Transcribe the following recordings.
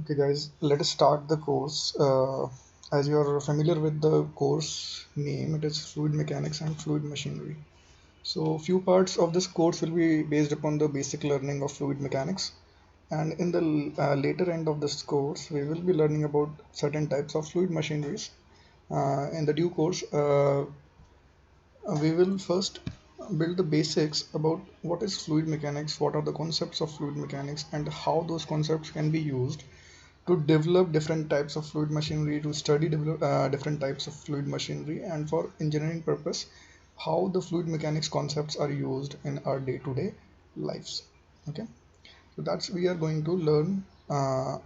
Okay, guys, let us start the course. As you are familiar with the course name, it is Fluid Mechanics and Fluid Machinery. So, few parts of this course will be based upon the basic learning of fluid mechanics, and in the later end of this course, we will be learning about certain types of fluid machineries. In the due course, we will first build the basics about what is fluid mechanics, what are the concepts of fluid mechanics, and how those concepts can be used to develop different types of fluid machinery, to study different types of fluid machinery, and for engineering purpose, how the fluid mechanics concepts are used in our day-to-day lives. Okay, so that's we are going to learn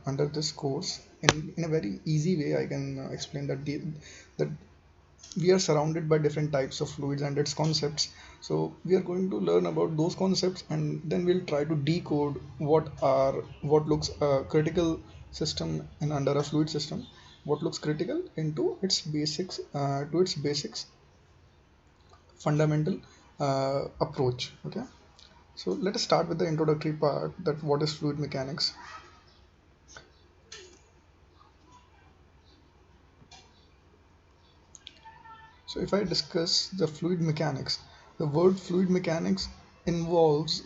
under this course in a very easy way. I can explain that we are surrounded by different types of fluids and its concepts. So we are going to learn about those concepts, and then we'll try to decode what looks a critical system in under a fluid system, what looks critical into its basics, to its basics fundamental approach. Okay, so let us start with the introductory part, that what is fluid mechanics. So if I discuss the fluid mechanics, the word fluid mechanics involves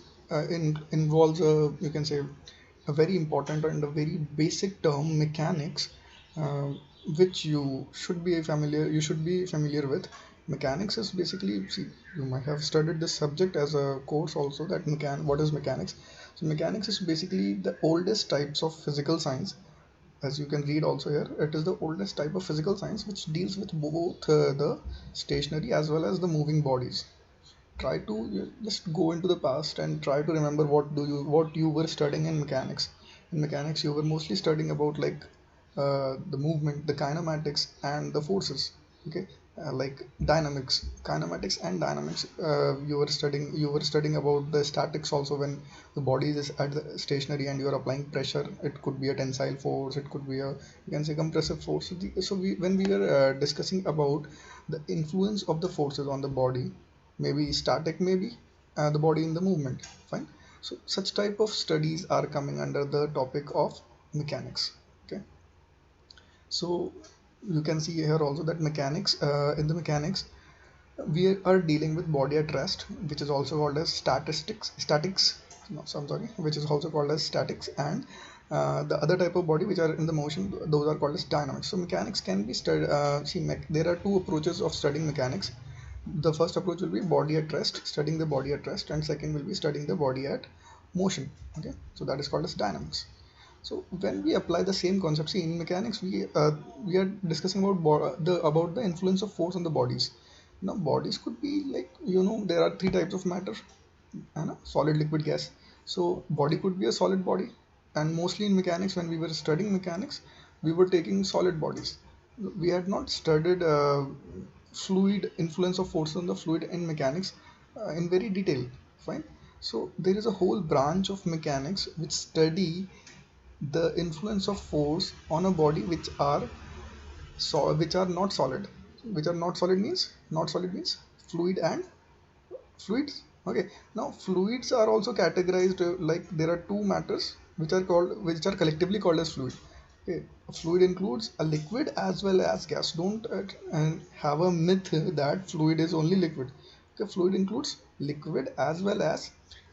involves a, you can say, a very important and a very basic term, mechanics, uh, which you should be familiar with. Mechanics is basically, see, you might have studied this subject as a course also, that what is mechanics. So mechanics is basically the oldest types of physical science. As you can read also here, it is the oldest type of physical science which deals with both the stationary as well as the moving bodies. Try to just go into the past and try to remember what you were studying in mechanics. In mechanics you were mostly studying about like the movement, the kinematics and the forces. Okay, like dynamics, kinematics and dynamics. You were studying about the statics also, when the body is at the stationary and you are applying pressure. It could be a tensile force, it could be a, you can say, compressive force. When we were discussing about the influence of the forces on the body, maybe static, maybe the body in the movement, fine. So such type of studies are coming under the topic of mechanics. Okay, so you can see here also that mechanics, in the mechanics we are dealing with body at rest, which is also called as statics, no, so I'm sorry, which is also called as statics, and the other type of body which are in the motion, those are called as dynamics. So mechanics can be studied, there are two approaches of studying mechanics. The first approach will be body at rest, studying the body at rest, and second will be studying the body at motion. Okay, so that is called as dynamics. So when we apply the same concept, see, in mechanics we are discussing about about the influence of force on the bodies. Now bodies could be like, there are three types of matter, solid, liquid, gas. So body could be a solid body, and mostly in mechanics, when we were studying mechanics, we were taking solid bodies. We had not studied fluid, influence of force on the fluid in mechanics in very detail. Fine. So there is a whole branch of mechanics which study the influence of force on a body which are not solid. Which are not solid means, fluid and fluids. Okay, now fluids are also categorized, like there are two matters which are collectively called as fluid. Okay, a fluid includes a liquid as well as gas. Don't have a myth that fluid is only liquid. Okay, fluid includes liquid as well as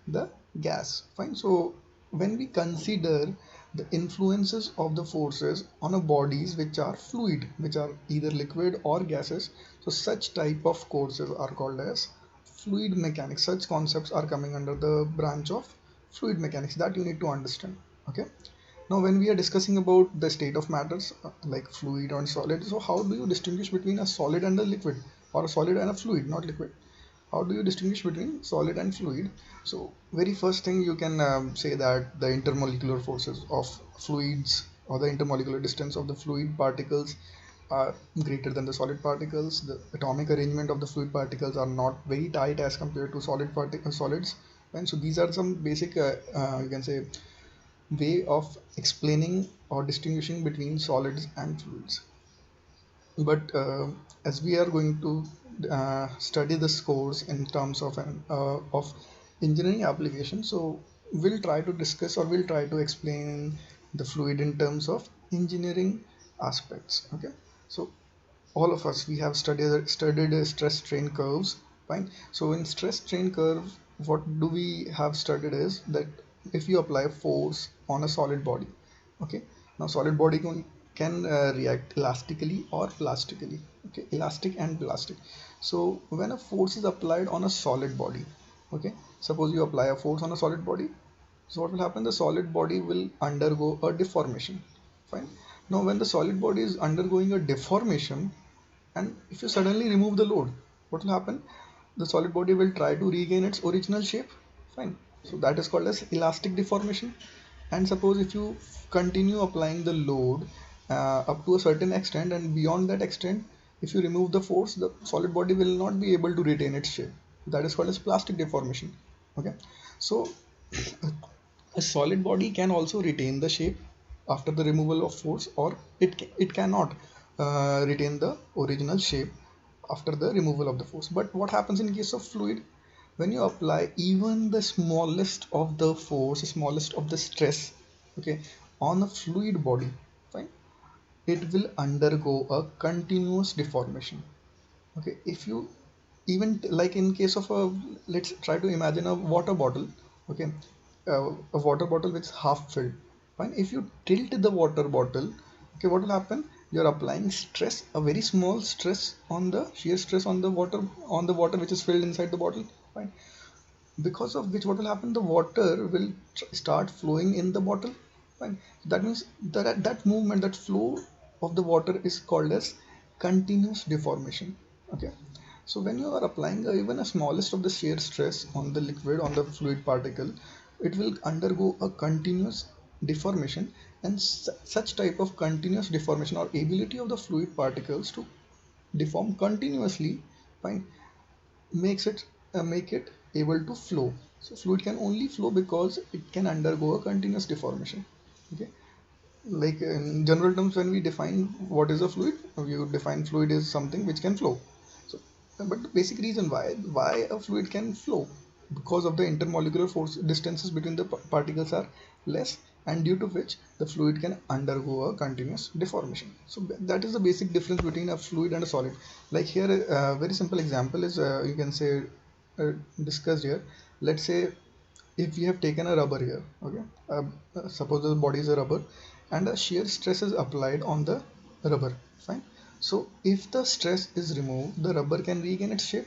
the gas. Fine. So when we consider the influences of the forces on a bodies which are fluid, which are either liquid or gases, so such type of courses are called as fluid mechanics. Such concepts are coming under the branch of fluid mechanics that you need to understand. Okay, now when we are discussing about the state of matters, like fluid and solid, so how do you distinguish between a solid and a liquid, or a solid and a fluid, not liquid? How do you distinguish between solid and fluid? So very first thing, you can say that the intermolecular forces of fluids, or the intermolecular distance of the fluid particles, are greater than the solid particles. The atomic arrangement of the fluid particles are not very tight as compared to solids. And so these are some basic, you can say, way of explaining or distinguishing between solids and fluids. But as we are going to study this course in terms of of engineering application, so we'll try to discuss, or we'll try to explain the fluid in terms of engineering aspects. Okay, so all of us, we have studied stress strain curves, fine. So in stress strain curve, what do we have studied is that if you apply force on a solid body, okay, now solid body can react elastically or plastically, okay, elastic and plastic. So when a force is applied on a solid body, okay, suppose you apply a force on a solid body, so what will happen? The solid body will undergo a deformation. Fine. Now, when the solid body is undergoing a deformation, and if you suddenly remove the load, what will happen? The solid body will try to regain its original shape. Fine. So that is called as elastic deformation. And suppose if you continue applying the load up to a certain extent, and beyond that extent, if you remove the force, the solid body will not be able to retain its shape. That is called as plastic deformation. Okay. So a solid body can also retain the shape after the removal of force, or it cannot retain the original shape after the removal of the force. But what happens in case of fluid? When you apply even the smallest of the force, smallest of the stress, okay, on a fluid body, fine, it will undergo a continuous deformation. Okay, if you even like in case of a, let's try to imagine a water bottle, okay, a water bottle which is half filled, fine. If you tilt the water bottle, okay, what will happen? You're applying stress, a very small stress on the shear stress on the water which is filled inside the bottle, fine, because of which what will happen, the water will start flowing in the bottle, fine. That means that movement, that flow of the water is called as continuous deformation. Okay, so when you are applying even a smallest of the shear stress on the liquid, on the fluid particle, it will undergo a continuous deformation. And such type of continuous deformation, or ability of the fluid particles to deform continuously, fine, make it able to flow. So fluid can only flow because it can undergo a continuous deformation. Okay, like in general terms, when we define what is a fluid, you define fluid is something which can flow. So but the basic reason why a fluid can flow, because of the intermolecular force distances between the particles are less, and due to which the fluid can undergo a continuous deformation. So that is the basic difference between a fluid and a solid. Like here, a very simple example is, you can say, discussed here. Let's say if we have taken a rubber here, okay, suppose the body is a rubber, and a shear stress is applied on the rubber, fine. So if the stress is removed, the rubber can regain its shape,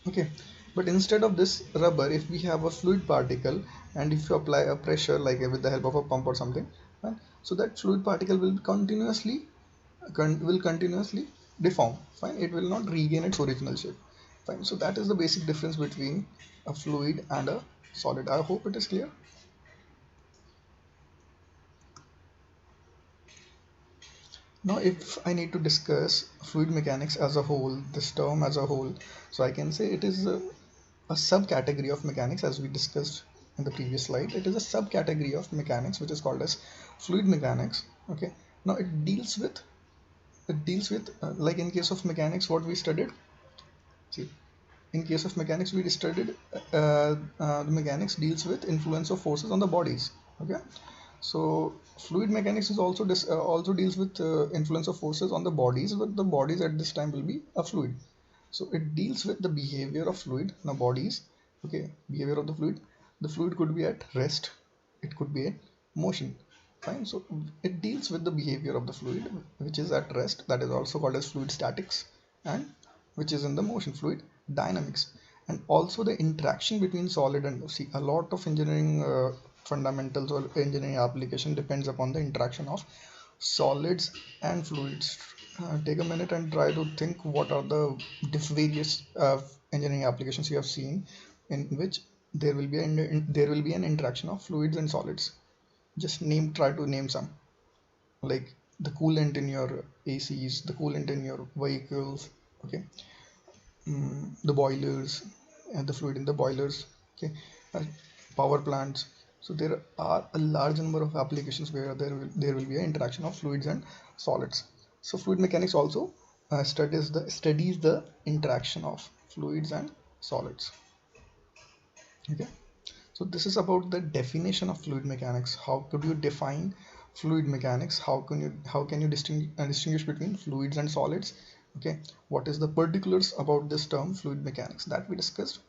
okay. But instead of this rubber, if we have a fluid particle, and if you apply a pressure, like with the help of a pump or something, fine, so that fluid particle will continuously deform, fine, it will not regain its original shape, fine. So that is the basic difference between a fluid and a solid. I hope it is clear. Now if I need to discuss fluid mechanics as a whole, this term as a whole, so I can say it is a subcategory of mechanics. As we discussed in the previous slide, it is a subcategory of mechanics which is called as fluid mechanics. Okay, now it deals with like in case of mechanics, what we studied. See, in case of mechanics, we studied the mechanics deals with influence of forces on the bodies. Okay, so fluid mechanics is also deals with influence of forces on the bodies, but the bodies at this time will be a fluid. So it deals with the behavior of fluid in bodies. Okay, behavior of the fluid. The fluid could be at rest, it could be at motion. Fine. So it deals with the behavior of the fluid which is at rest, that is also called as fluid statics, and which is in the motion, fluid dynamics. And also the interaction between solid and, see, a lot of engineering fundamentals or engineering application depends upon the interaction of solids and fluids. Take a minute and try to think what are the various engineering applications you have seen in which there will be an interaction of fluids and solids. Just try to name some, like the coolant in your ACs, the coolant in your vehicles, okay, the boilers, and the fluid in the boilers, okay, uh, power plants. So there are a large number of applications where there will be an interaction of fluids and solids. So fluid mechanics also studies the interaction of fluids and solids. Okay, so this is about the definition of fluid mechanics. How could you define fluid mechanics. How can you distinguish between fluids and solids? Okay, what is the particulars about this term fluid mechanics that we discussed.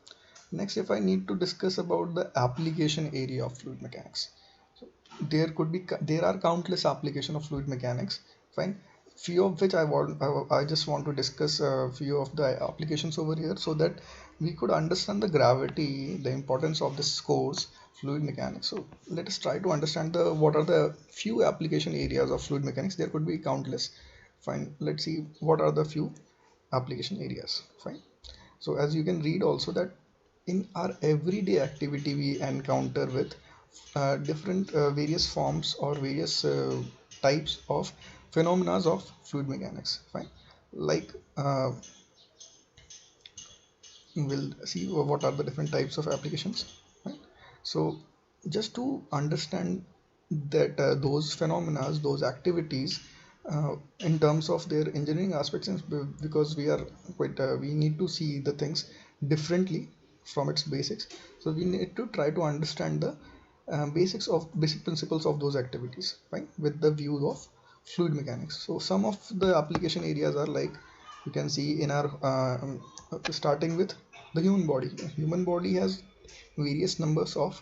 Next, if I need to discuss about the application area of fluid mechanics, so there are countless application of fluid mechanics. Fine, few of which I just want to discuss a few of the applications over here so that we could understand the gravity, the importance of this course, fluid mechanics. So let us try to understand the what are the few application areas of fluid mechanics. There could be countless. Fine, let's see what are the few application areas. Fine. So as you can read also that in our everyday activity we encounter with different various forms or various types of phenomena of fluid mechanics. Fine, like we'll see what are the different types of applications. Right? So just to understand that those phenomena, those activities, in terms of their engineering aspects, because we are quite we need to see the things differently from its basics. So we need to try to understand the basic principles of those activities, right, with the view of fluid mechanics. So some of the application areas are like you can see in our starting with the human body. Human body has various numbers of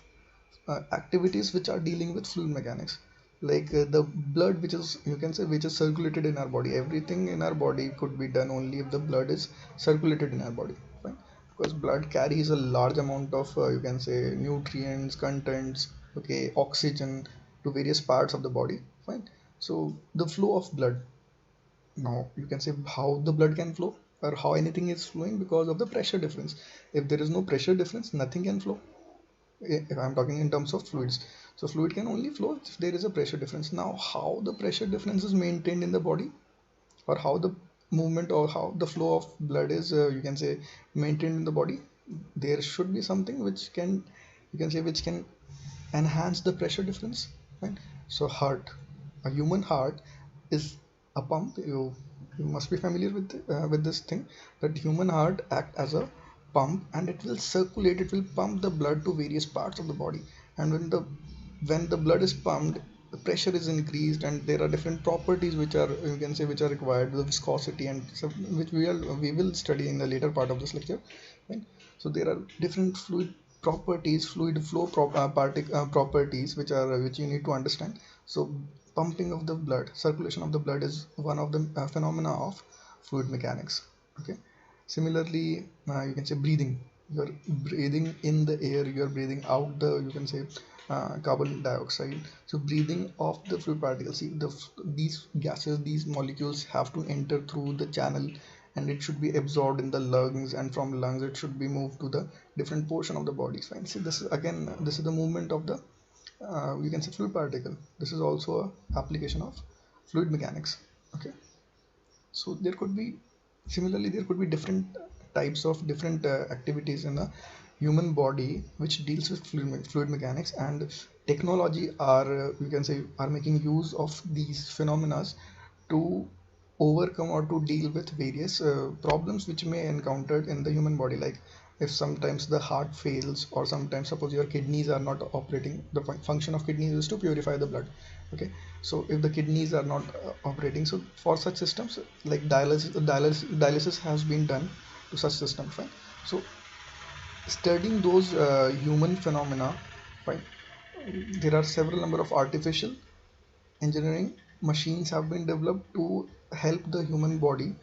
activities which are dealing with fluid mechanics, like the blood which is you can say which is circulated in our body. Everything in our body could be done only if the blood is circulated in our body, right? Because blood carries a large amount of you can say nutrients contents, okay, oxygen to various parts of the body, fine. So the flow of blood, now you can say how the blood can flow or how anything is flowing because of the pressure difference. If there is no pressure difference, nothing can flow. If I'm talking in terms of fluids, so fluid can only flow if there is a pressure difference. Now how the pressure difference is maintained in the body, or how the movement or how the flow of blood is you can say maintained in the body, there should be something which can you can say which can enhance the pressure difference, right? So heart, a human heart is a pump. You must be familiar with this thing, that human heart act as a pump and it will circulate, it will pump the blood to various parts of the body. And when the blood is pumped, the pressure is increased and there are different properties which are you can say which are required, the viscosity and some, which we will study in the later part of this lecture, right? So there are different fluid properties, fluid flow properties which you need to understand. So pumping of the blood, circulation of the blood is one of the phenomena of fluid mechanics, okay. Similarly, you can say breathing. You're breathing in the air, you're breathing out the you can say carbon dioxide. So breathing of the fluid particles, see these gases, these molecules have to enter through the channel and it should be absorbed in the lungs, and from lungs it should be moved to the different portion of the body. Fine. See, this is again, this is the movement of the you can say fluid particle. This is also a application of fluid mechanics, okay. So there could be, similarly there could be different types of different activities in the human body which deals with fluid mechanics, and technology are you can say are making use of these phenomena to overcome or to deal with various problems which may encountered in the human body. Like if sometimes the heart fails, or sometimes suppose your kidneys are not operating, the function of kidneys is to purify the blood, okay. So if the kidneys are not operating, so for such systems like dialysis has been done to such systems, fine. So studying those human phenomena, fine, there are several number of artificial engineering machines have been developed to help the human body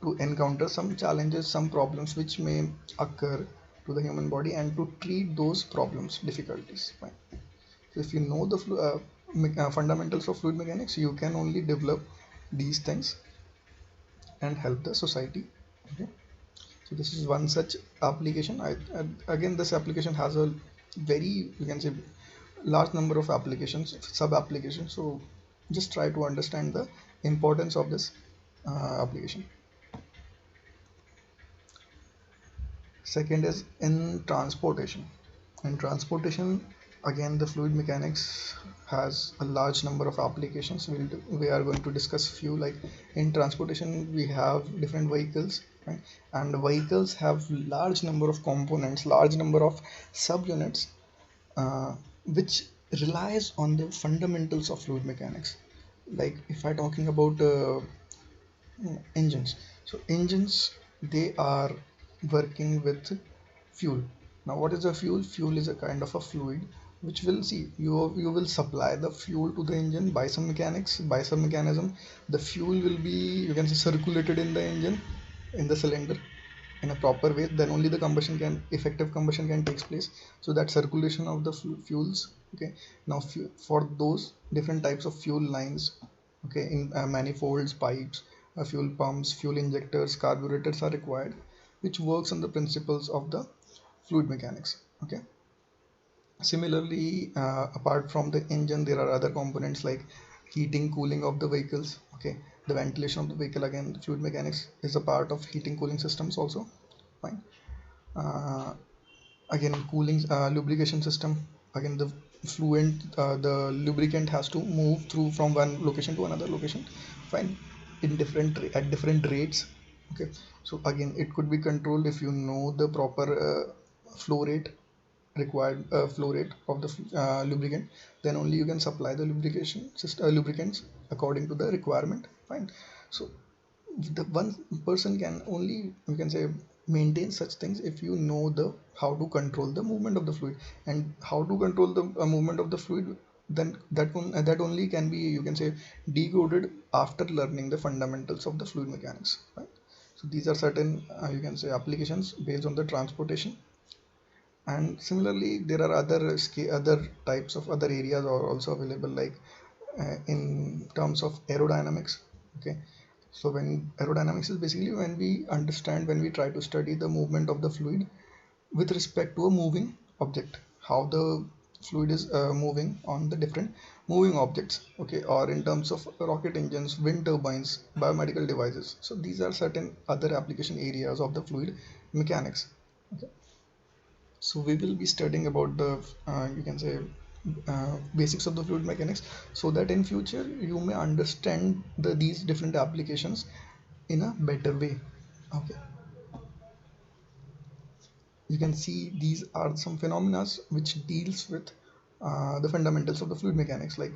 to encounter some challenges, some problems which may occur to the human body, and to treat those problems, difficulties. Fine. So if you know the fundamentals of fluid mechanics, you can only develop these things and help the society. Okay. So this is one such application. Again, this application has a very you can say large number of applications, sub applications. So just try to understand the importance of this application. Second is in transportation. In transportation, again, the fluid mechanics has a large number of applications. We are going to discuss few. Like in transportation, we have different vehicles, right? And vehicles have large number of components, large number of subunits, which relies on the fundamentals of fluid mechanics. Like if I talking about engines, so engines, they are working with fuel. Now what is a fuel? Fuel is a kind of a fluid which will see you will supply the fuel to the engine by some mechanics, by some mechanism. The fuel will be, you can say, circulated in the engine, in the cylinder, in a proper way, then only the combustion can, effective combustion can takes place. So that circulation of the fuels. Okay, now for those different types of fuel lines, okay, in manifolds, pipes, fuel pumps, fuel injectors, carburetors are required, which works on the principles of the fluid mechanics. Okay, similarly, apart from the engine, there are other components like heating, cooling of the vehicles. Okay, the ventilation of the vehicle, again fluid mechanics is a part of heating cooling systems also. Fine. uh, Again cooling, lubrication system, again the fluent, the lubricant has to move through from one location to another location. Fine. In different at different rates. Okay, so again it could be controlled if you know the proper flow rate, required flow rate of the lubricant. Then only you can supply the lubrication system, lubricants according to the requirement. Fine. So the one person can only, you can say, maintain such things if you know the how to control the movement of the fluid. And how to control the movement of the fluid, then that only can be, you can say, decoded after learning the fundamentals of the fluid mechanics, right? So these are certain, you can say, applications based on the transportation. And similarly there are other types of other areas are also available, like in terms of aerodynamics. Okay, so when aerodynamics is basically when we understand, when we try to study the movement of the fluid with respect to a moving object, how the fluid is moving on the different moving objects. Okay, or in terms of rocket engines, wind turbines, biomedical devices. So these are certain other application areas of the fluid mechanics. Okay, so we will be studying about the, you can say, basics of the fluid mechanics, so that in future you may understand these different applications in a better way. Okay, you can see these are some phenomena which deals with the fundamentals of the fluid mechanics, like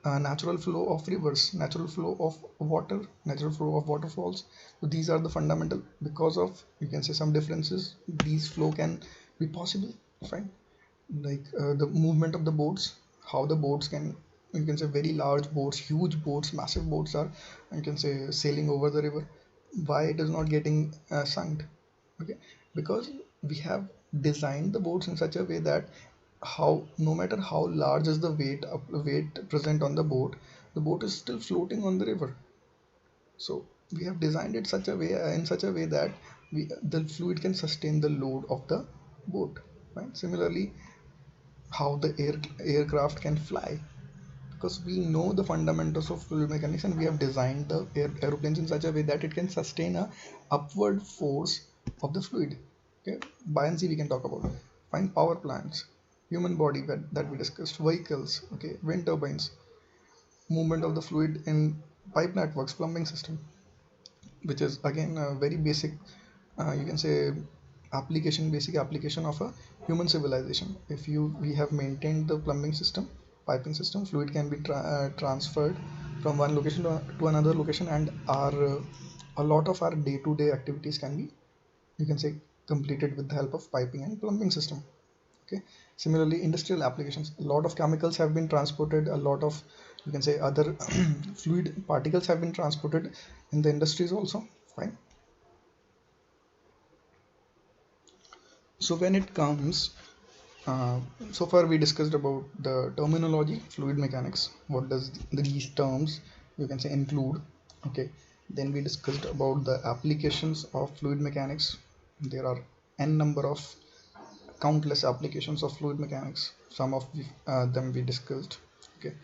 natural flow of rivers, natural flow of water, natural flow of waterfalls. So these are the fundamental. Because of, you can say, some differences, these flow can be possible. Fine. Like the movement of the boats, how the boats can, you can say, very large boats, huge boats, massive boats are, you can say, sailing over the river. Why it is not getting sunk? Okay, because we have designed the boats in such a way that, how no matter how large is the weight present on the boat is still floating on the river. So we have designed it such a way, in such a way that the fluid can sustain the load of the boat. Right. Similarly, how the aircraft can fly, because we know the fundamentals of fluid mechanics, and we have designed the aeroplanes in such a way that it can sustain a upward force of the fluid. Okay, buoyancy we can talk about. Find power plants, human body that we discussed, vehicles, okay, wind turbines, movement of the fluid in pipe networks, plumbing system, which is again a very basic, you can say, basic application of a human civilization. If you we have maintained the plumbing system, piping system, fluid can be transferred from one location to another location, and our a lot of our day-to-day activities can be, you can say, completed with the help of piping and plumbing system. Okay, similarly industrial applications, a lot of chemicals have been transported, a lot of, you can say, other fluid particles have been transported in the industries also. Fine. So when it comes, uh, so far we discussed about the terminology, fluid mechanics, what does these terms, you can say, include. Okay, then we discussed about the applications of fluid mechanics. There are n number of countless applications of fluid mechanics, some of them we discussed. Okay,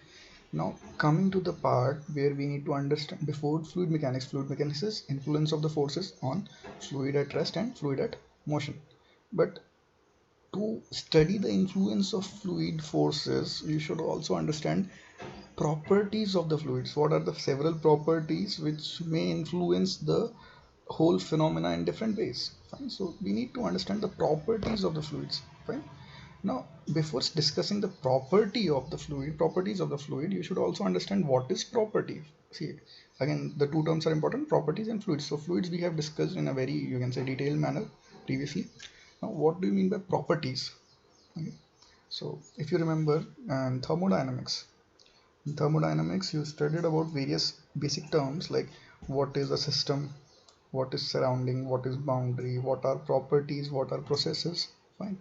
now coming to the part where we need to understand, before fluid mechanics is influence of the forces on fluid at rest and fluid at motion. But to study the influence of fluid forces, you should also understand properties of the fluids. What are the several properties which may influence the whole phenomena in different ways? Fine. So we need to understand the properties of the fluids. Fine. Now, before discussing the properties of the fluid, you should also understand what is property. See, again, the two terms are important: properties and fluids. So, fluids we have discussed in a very, you can say, detailed manner previously. Now, what do you mean by properties? Okay. So, if you remember, in thermodynamics, you studied about various basic terms like what is a system, what is surrounding, what is boundary, what are properties, what are processes. Fine.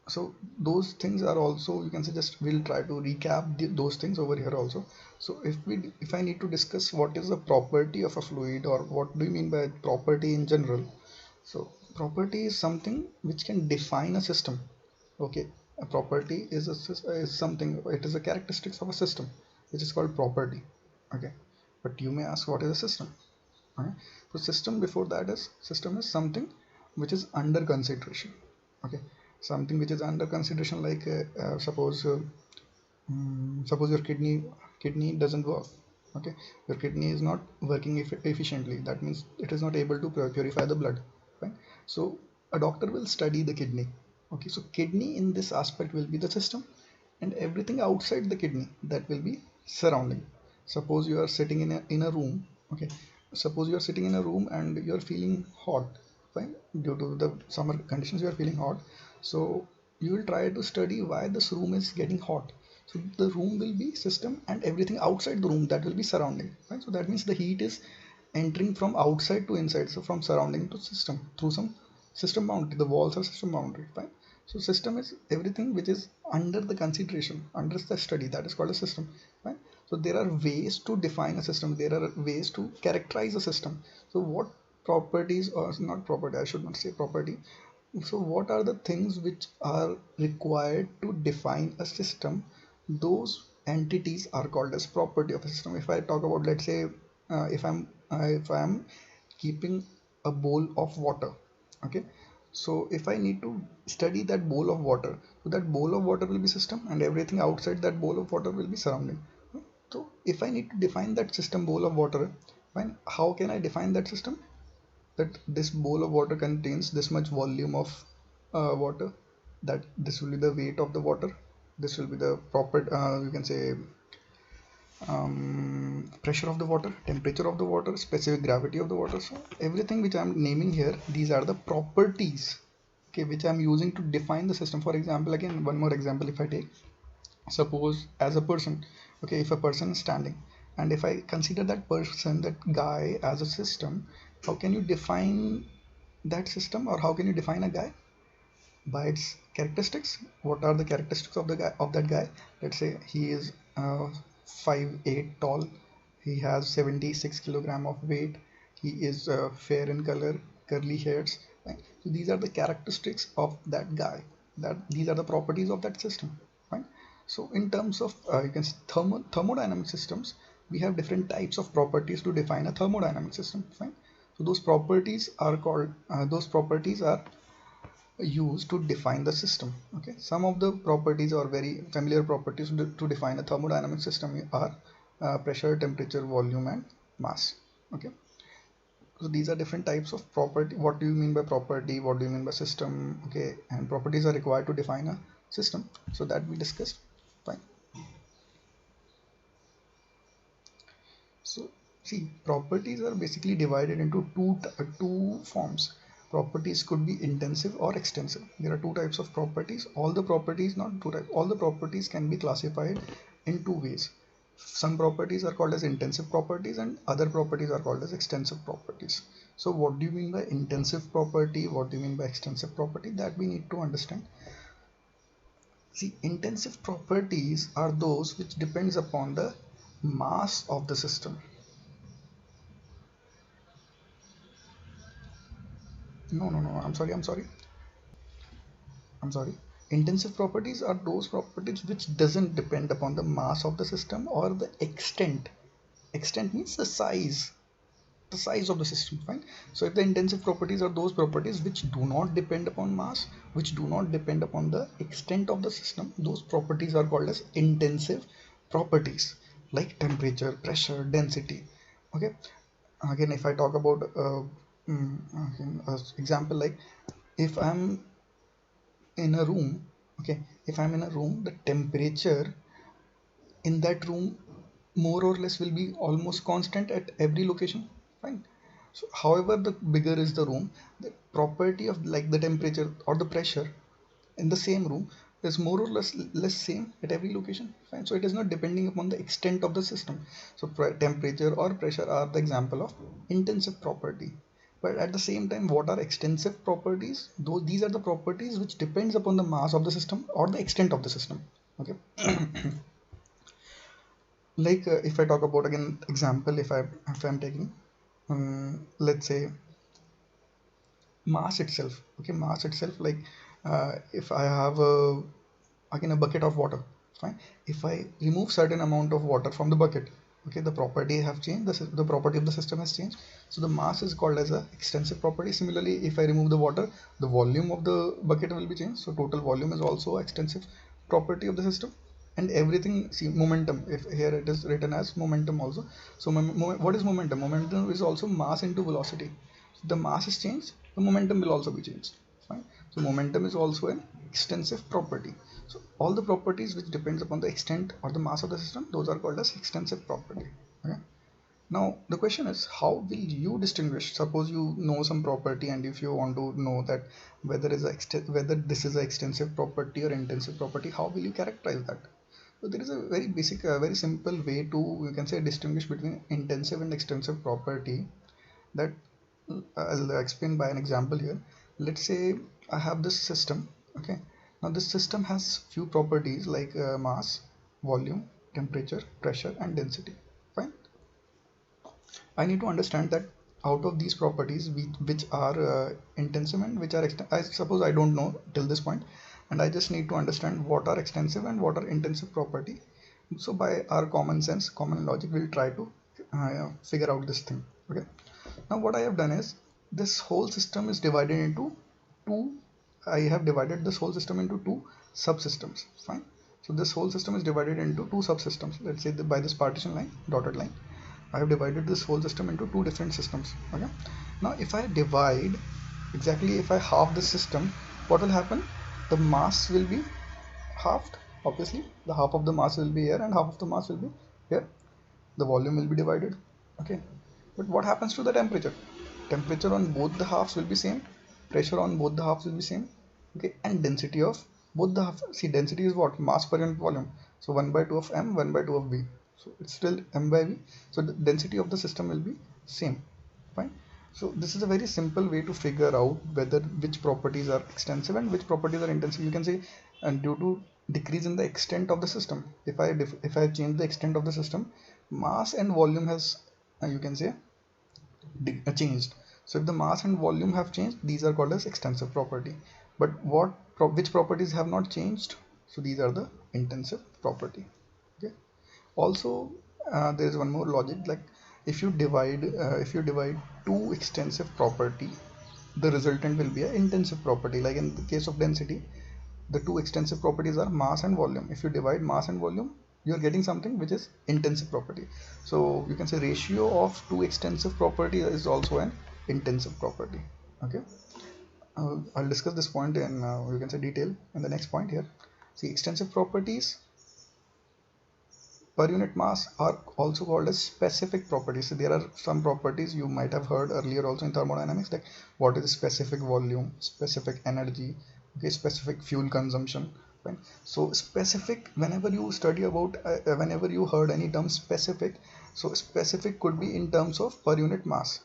So those things are also, you can say, just we'll try to recap those things over here also. So if I need to discuss what is the property of a fluid, or what do you mean by property in general? So property is something which can define a system. Okay, a property is is something, it is a characteristics of a system which is called property. Okay, but you may ask, what is a system? Okay, so system is something which is under consideration. Okay, something which is under consideration, like suppose your kidney doesn't work. Okay, your kidney is not working efficiently. That means it is not able to purify the blood. Right? So a doctor will study the kidney. Okay, so kidney in this aspect will be the system, and everything outside the kidney, that will be surrounding. Suppose you are sitting in a room. Okay, suppose you are sitting in a room and you are feeling hot. Fine, due to the summer conditions you are feeling hot. So you will try to study why this room is getting hot. So the room will be system, and everything outside the room, that will be surrounding. Right? So that means the heat is entering from outside to inside, so from surrounding to system through some system boundary. The walls are system boundary. Fine. So system is everything which is under the consideration, under the study, that is called a system. Right? So there are ways to define a system, there are ways to characterize a system. So what properties, or not property, I should not say property. So what are the things which are required to define a system? Those entities are called as property of a system. If I talk about, let's say, if I'm keeping a bowl of water. Okay, so if I need to study that bowl of water, so that bowl of water will be system, and everything outside that bowl of water will be surrounding. So if I need to define that system, bowl of water, fine, how can I define that system? That this bowl of water contains this much volume of water, that this will be the weight of the water, this will be the proper, you can say, pressure of the water, temperature of the water, specific gravity of the water. So everything which I'm naming here, these are the properties, okay, which I'm using to define the system. For example, again, one more example, if I take, suppose as a person. Okay, if a person is standing, and if I consider that person, that guy, as a system, how can you define that system, or how can you define a guy? By its characteristics. What are the characteristics of the guy, of that guy? Let's say he is 5'8" tall, he has 76 kilogram of weight, he is fair in color, curly hairs. Right? So these are the characteristics of that guy, that these are the properties of that system. Right? So in terms of, you can say, thermodynamic systems, we have different types of properties to define a thermodynamic system. Fine. So those properties are used to define the system. Okay, some of the properties, or very familiar properties to define a thermodynamic system, are pressure, temperature, volume, and mass. Okay, so these are different types of property. What do you mean by property, what do you mean by system? Okay, and properties are required to define a system, so that we discussed. Fine. So see, properties are basically divided into two forms. Properties could be intensive or extensive. There are two types of properties. All the properties, not two types, all the properties can be classified in two ways. Some properties are called as intensive properties, and other properties are called as extensive properties. So what do you mean by intensive property? What do you mean by extensive property? That we need to understand. See, intensive properties are those which depends upon the mass of the system. No, I'm sorry. Intensive properties are those properties which doesn't depend upon the mass of the system or the extent. Extent means the size of the system. Fine. So if the intensive properties are those properties which do not depend upon mass, which do not depend upon the extent of the system, those properties are called as intensive properties, like temperature, pressure, density. Okay. Again, if I talk about example, like if I'm in a room, okay, if I'm in a room, the temperature in that room more or less will be almost constant at every location, fine. So however the bigger is the room, the property of like the temperature or the pressure in the same room is more or less same at every location, fine. So it is not depending upon the extent of the system. So temperature or pressure are the example of intensive property. But at the same time, what are extensive properties? Those These are the properties which depends upon the mass of the system or the extent of the system, okay. Like if I talk about again example, if I'm taking let's say mass itself, okay, mass itself, like if I have a again a bucket of water, fine. If I remove certain amount of water from the bucket, okay, the property have changed, the property of the system has changed, so the mass is called as a extensive property. Similarly, if I remove the water, the volume of the bucket will be changed, so total volume is also extensive property of the system. And everything, see, momentum, if here it is written as momentum also. So what is momentum? Momentum is also mass into velocity. So the mass is changed, the momentum will also be changed, fine. So momentum is also an extensive property. So all the properties which depends upon the extent or the mass of the system, those are called as extensive property, okay. Now the question is, how will you distinguish? Suppose you know some property, and if you want to know that whether this is an extensive property or intensive property, how will you characterize that? So there is a very basic, very simple way to, you can say, distinguish between intensive and extensive property. That I'll explain by an example here. Let's say I have this system, okay. Now this system has few properties like mass, volume, temperature, pressure, and density, fine. I need to understand that out of these properties, which are intensive and which are I suppose I don't know till this point, and I just need to understand what are extensive and what are intensive property. So by our common sense, common logic, we'll try to figure out this thing. Okay. Now what I have done is, this whole system is divided into two. I have divided this whole system into two subsystems. Fine. So this whole system is divided into two subsystems. Let's say by this partition line, dotted line, I have divided this whole system into two different systems. Okay. Now if I divide exactly, if I halve the system, what will happen? The mass will be halved. Obviously, the half of the mass will be here and half of the mass will be here. The volume will be divided. Okay. But what happens to the temperature? Temperature on both the halves will be same. Pressure on both the halves will be same. Okay. And density of both the halves. See, density is what? Mass per unit volume. So 1 by 2 of m, 1 by 2 of v. So it's still m by v. So the density of the system will be same. Fine. So this is a very simple way to figure out whether which properties are extensive and which properties are intensive. You can say, and due to decrease in the extent of the system, if I change the extent of the system, mass and volume has, you can say, changed. So if the mass and volume have changed, these are called as extensive property. But which properties have not changed? So these are the intensive property. Okay. Also, there is one more logic, like if you divide two extensive property, the resultant will be an intensive property. Like in the case of density, the two extensive properties are mass and volume. If you divide mass and volume, you are getting something which is intensive property. So you can say ratio of two extensive property is also an intensive property. Okay. I'll discuss this point in, you can say, detail in the next point here. See, extensive properties per unit mass are also called as specific properties. So there are some properties you might have heard earlier also in thermodynamics, like what is specific volume, specific energy, okay, specific fuel consumption. Right? So specific, whenever you study about, whenever you heard any term specific, so specific could be in terms of per unit mass.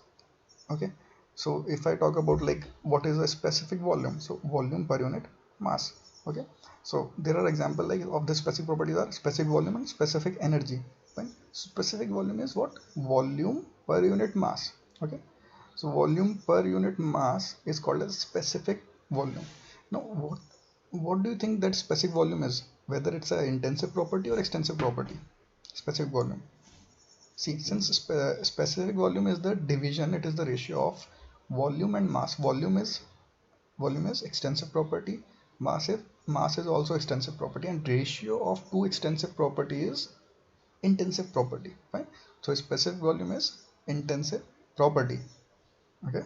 Okay. So if I talk about like what is a specific volume, so volume per unit mass. Okay. So there are example like of the specific properties are specific volume and specific energy. Right? Specific volume is what? Volume per unit mass. Okay. So volume per unit mass is called as specific volume. Now what do you think that specific volume is? Whether it's an intensive property or extensive property? Specific volume. See, since specific volume is the division, it is the ratio of volume and mass. Volume is extensive property. Mass is also extensive property, and ratio of two extensive property is intensive property. Right? So specific volume is intensive property. Okay.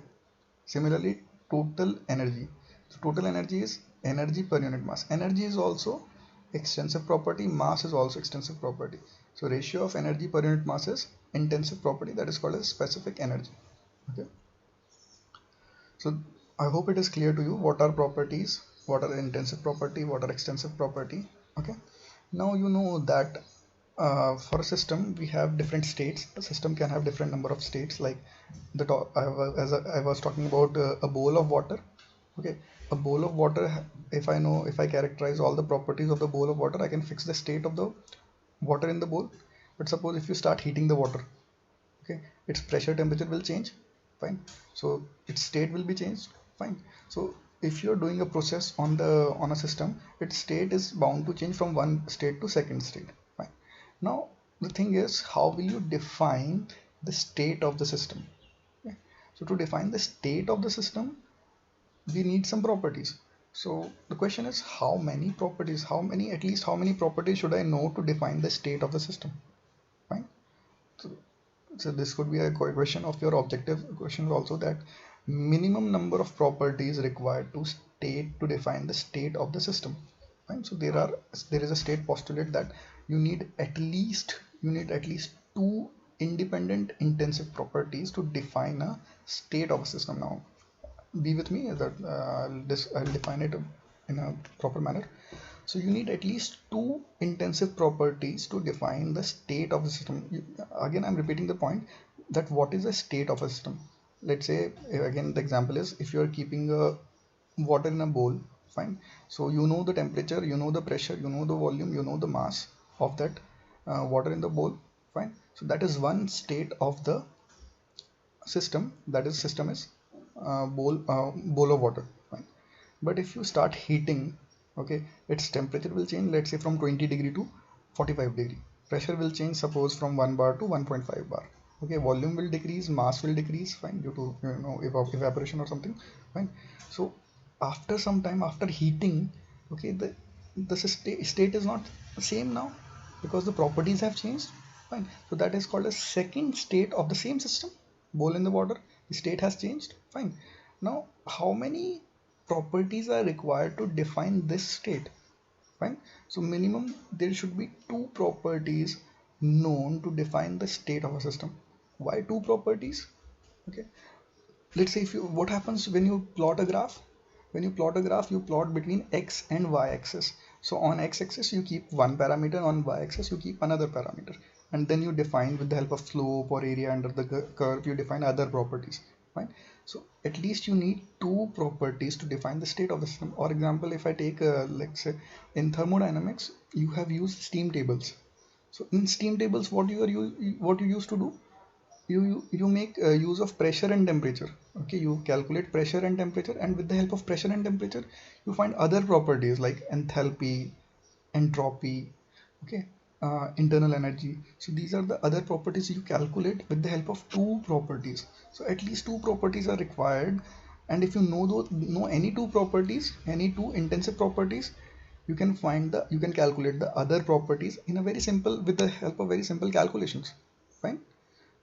Similarly, total energy. So total energy is energy per unit mass. Energy is also extensive property, mass is also extensive property. So ratio of energy per unit mass is intensive property, that is called as specific energy. Okay, so I hope it is clear to you what are properties, what are intensive property, what are extensive property. Okay, now you know that for a system we have different states. A system can have different number of states, like the top, I was talking about a bowl of water. Okay, a bowl of water, if I characterize all the properties of the bowl of water, I can fix the state of the water in the bowl. But suppose if you start heating the water, okay, its pressure temperature will change, fine, so its state will be changed, fine. So if you're doing a process on a system, its state is bound to change from one state to second state, fine. Now the thing is, how will you define the state of the system? Okay. So to define the state of the system, we need some properties. So the question is, how many properties, how many, at least how many properties should I know to define the state of the system, fine. So this could be a question of your objective questions also, that minimum number of properties required to define the state of the system, right? So there is a state postulate that you need at least two independent intensive properties to define a state of a system. Now be with me that I'll define it in a proper manner. So you need at least two intensive properties to define the state of the system. Again, I'm repeating the point that what is the state of a system. Let's say, again, the example is, if you are keeping a water in a bowl, fine. So you know the temperature, you know the pressure, you know the volume, you know the mass of that water in the bowl, fine. So that is one state of the system. That is, system is bowl of water, fine. But if you start heating, okay, its temperature will change, let's say from 20 degree to 45 degree. Pressure will change, suppose from 1 bar to 1.5 bar. Okay, volume will decrease, mass will decrease, fine, due to evaporation or something, fine. So after some time, after heating, okay, the state is not the same now, because the properties have changed, fine. So that is called a second state of the same system. Bowl in the water, the state has changed, fine. Now how many properties are required to define this state, fine. So minimum there should be two properties known to define the state of a system. Why two properties? Okay, let's say, if you what happens when you plot a graph. When you plot a graph, you plot between x and y axis. So on x axis you keep one parameter, on y axis you keep another parameter, and then you define, with the help of slope or area under the curve, you define other properties, fine. So at least you need two properties to define the state of the system. For example, if I take let's say, in thermodynamics you have used steam tables. So in steam tables, what you used to do, you make use of pressure and temperature. Okay, you calculate pressure and temperature, and with the help of pressure and temperature you find other properties like enthalpy, entropy, okay, internal energy. So these are the other properties you calculate with the help of two properties. So at least two properties are required, and if you know any two properties, any two intensive properties, you can calculate the other properties in a very simple, with the help of very simple calculations, fine.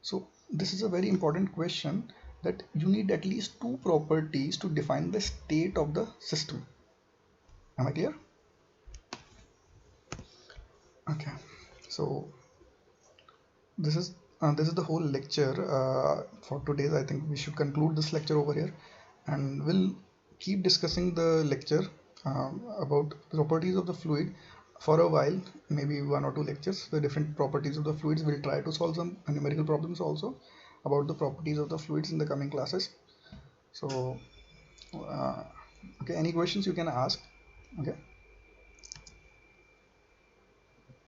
So this is a very important question, that you need at least two properties to define the state of the system. Am I clear? Okay. So this is the whole lecture for today. I think we should conclude this lecture over here, and we'll keep discussing the lecture about the properties of the fluid for a while, maybe one or two lectures. The different properties of the fluids, we'll try to solve some numerical problems also about the properties of the fluids in the coming classes. So okay, any questions you can ask. Okay.